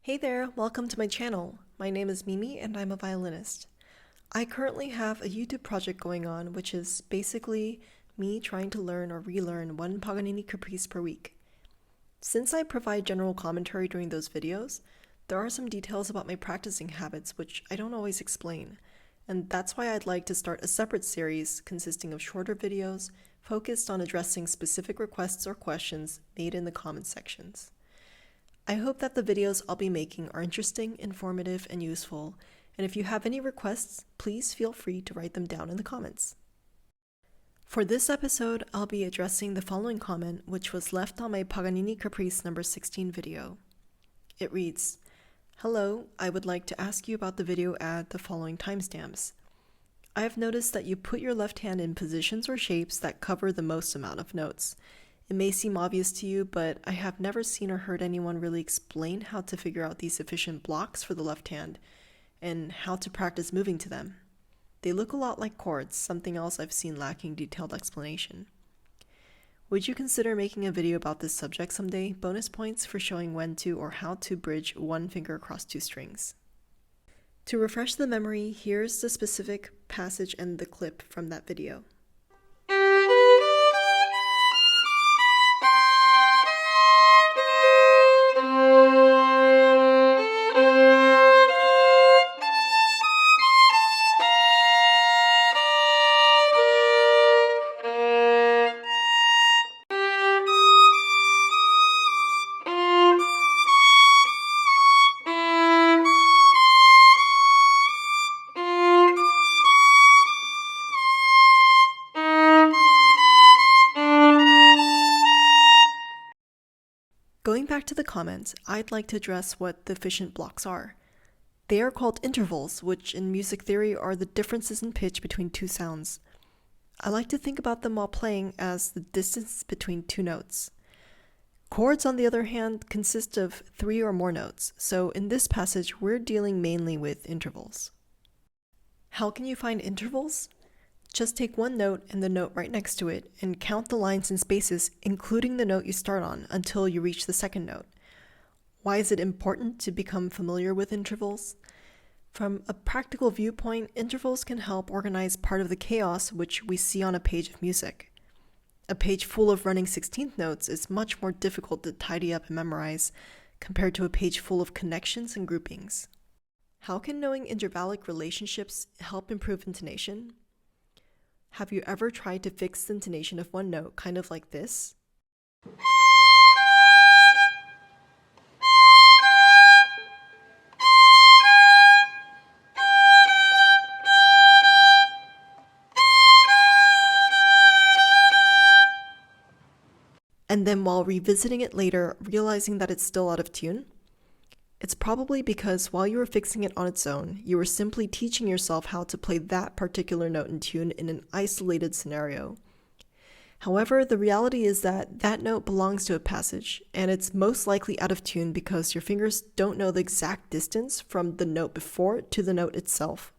Hey there, welcome to my channel. My name is Mimi and I'm a violinist. I currently have a YouTube project going on, which is basically me trying to learn or relearn one Paganini Caprice per week. Since I provide general commentary during those videos, there are some details about my practicing habits which I don't always explain, and that's why I'd like to start a separate series consisting of shorter videos focused on addressing specific requests or questions made in the comment sections. I hope that the videos I'll be making are interesting, informative, and useful, and if you have any requests, please feel free to write them down in the comments. For this episode, I'll be addressing the following comment, which was left on my Paganini Caprice number 16 video. It reads, "Hello, I would like to ask you about the video at the following timestamps. I have noticed that you put your left hand in positions or shapes that cover the most amount of notes. It may seem obvious to you, but I have never seen or heard anyone really explain how to figure out these efficient blocks for the left hand and how to practice moving to them. They look a lot like chords, something else I've seen lacking detailed explanation. Would you consider making a video about this subject someday? Bonus points for showing when to or how to bridge one finger across two strings." To refresh the memory, here's the specific passage and the clip from that video. Going back to the comments, I'd like to address what the efficient blocks are. They are called intervals, which in music theory are the differences in pitch between two sounds. I like to think about them while playing as the distance between two notes. Chords, on the other hand, consist of three or more notes, so in this passage we're dealing mainly with intervals. How can you find intervals? Just take one note and the note right next to it and count the lines and spaces, including the note you start on, until you reach the second note. Why is it important to become familiar with intervals? From a practical viewpoint, intervals can help organize part of the chaos which we see on a page of music. A page full of running 16th notes is much more difficult to tidy up and memorize compared to a page full of connections and groupings. How can knowing intervallic relationships help improve intonation? Have you ever tried to fix the intonation of one note, kind of like this? And then while revisiting it later, realizing that it's still out of tune? It's probably because while you were fixing it on its own, you were simply teaching yourself how to play that particular note in tune in an isolated scenario. However, the reality is that that note belongs to a passage, and it's most likely out of tune because your fingers don't know the exact distance from the note before to the note itself.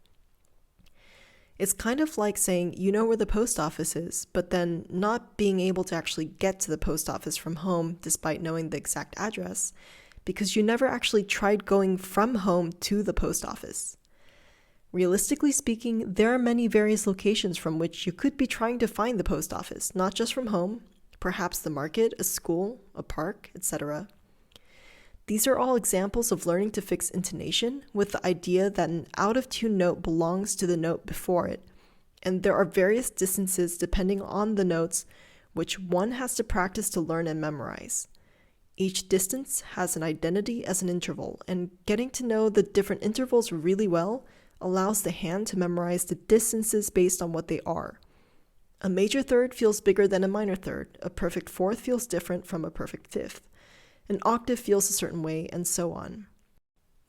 It's kind of like saying you know where the post office is, but then not being able to actually get to the post office from home despite knowing the exact address, because you never actually tried going from home to the post office. Realistically speaking, there are many various locations from which you could be trying to find the post office, not just from home, perhaps the market, a school, a park, etc. These are all examples of learning to fix intonation with the idea that an out-of-tune note belongs to the note before it, and there are various distances depending on the notes which one has to practice to learn and memorize. Each distance has an identity as an interval, and getting to know the different intervals really well allows the hand to memorize the distances based on what they are. A major third feels bigger than a minor third, a perfect fourth feels different from a perfect fifth, an octave feels a certain way, and so on.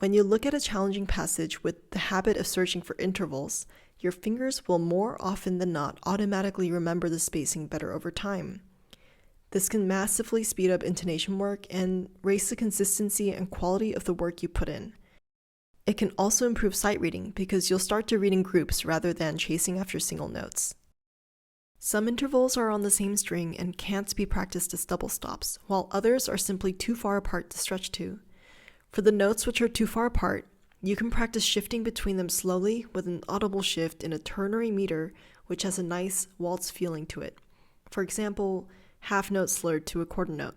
When you look at a challenging passage with the habit of searching for intervals, your fingers will more often than not automatically remember the spacing better over time. This can massively speed up intonation work and raise the consistency and quality of the work you put in. It can also improve sight reading because you'll start to read in groups rather than chasing after single notes. Some intervals are on the same string and can't be practiced as double stops, while others are simply too far apart to stretch to. For the notes which are too far apart, you can practice shifting between them slowly with an audible shift in a ternary meter which has a nice waltz feeling to it. For example, half note slurred to a quarter note.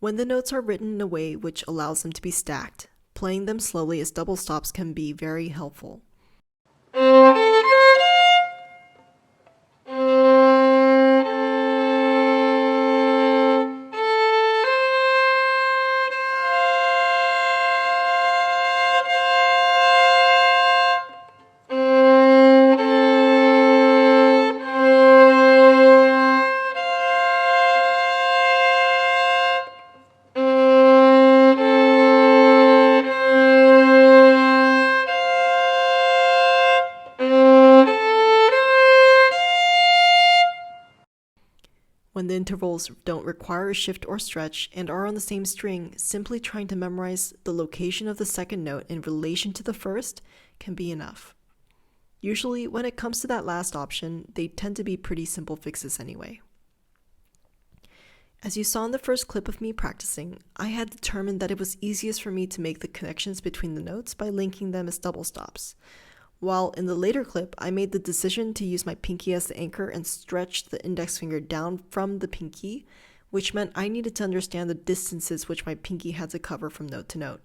When the notes are written in a way which allows them to be stacked, playing them slowly as double stops can be very helpful. When the intervals don't require a shift or stretch and are on the same string, simply trying to memorize the location of the second note in relation to the first can be enough. Usually, when it comes to that last option, they tend to be pretty simple fixes anyway. As you saw in the first clip of me practicing, I had determined that it was easiest for me to make the connections between the notes by linking them as double stops. While in the later clip, I made the decision to use my pinky as the anchor and stretch the index finger down from the pinky, which meant I needed to understand the distances which my pinky had to cover from note to note.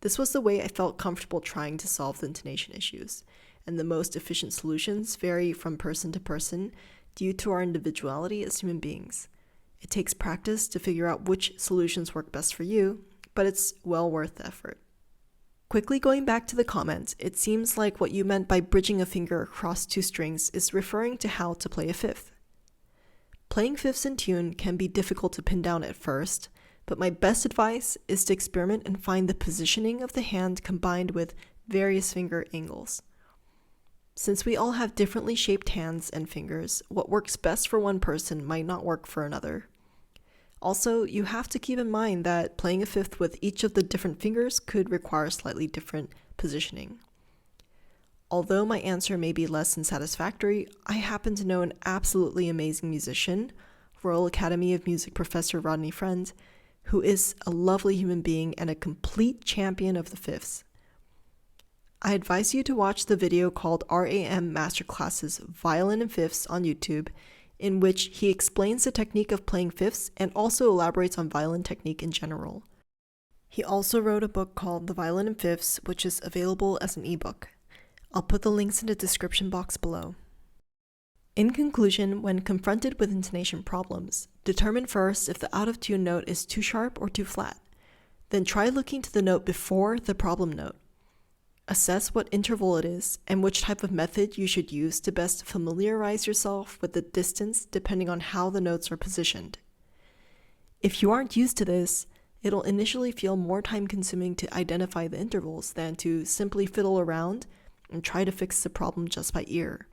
This was the way I felt comfortable trying to solve the intonation issues, and the most efficient solutions vary from person to person due to our individuality as human beings. It takes practice to figure out which solutions work best for you, but it's well worth the effort. Quickly going back to the comments, it seems like what you meant by bridging a finger across two strings is referring to how to play a fifth. Playing fifths in tune can be difficult to pin down at first, but my best advice is to experiment and find the positioning of the hand combined with various finger angles. Since we all have differently shaped hands and fingers, what works best for one person might not work for another. Also, you have to keep in mind that playing a fifth with each of the different fingers could require slightly different positioning. Although my answer may be less than satisfactory, I happen to know an absolutely amazing musician, Royal Academy of Music professor Rodney Friend, who is a lovely human being and a complete champion of the fifths. I advise you to watch the video called RAM Masterclasses Violin and Fifths on YouTube, in which he explains the technique of playing fifths and also elaborates on violin technique in general. He also wrote a book called The Violin and Fifths, which is available as an ebook. I'll put the links in the description box below. In conclusion, when confronted with intonation problems, determine first if the out-of-tune note is too sharp or too flat. Then try looking to the note before the problem note. Assess what interval it is and which type of method you should use to best familiarize yourself with the distance depending on how the notes are positioned. If you aren't used to this, it'll initially feel more time-consuming to identify the intervals than to simply fiddle around and try to fix the problem just by ear.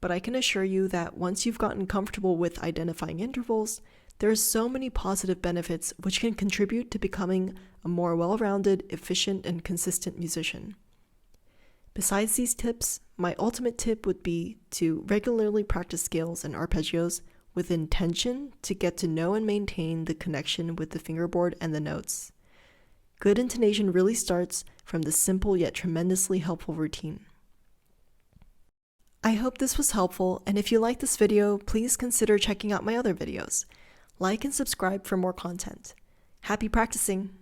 But I can assure you that once you've gotten comfortable with identifying intervals, there are so many positive benefits which can contribute to becoming a more well-rounded, efficient, and consistent musician. Besides these tips, my ultimate tip would be to regularly practice scales and arpeggios with intention to get to know and maintain the connection with the fingerboard and the notes. Good intonation really starts from the simple yet tremendously helpful routine. I hope this was helpful, and if you like this video, please consider checking out my other videos. Like and subscribe for more content. Happy practicing!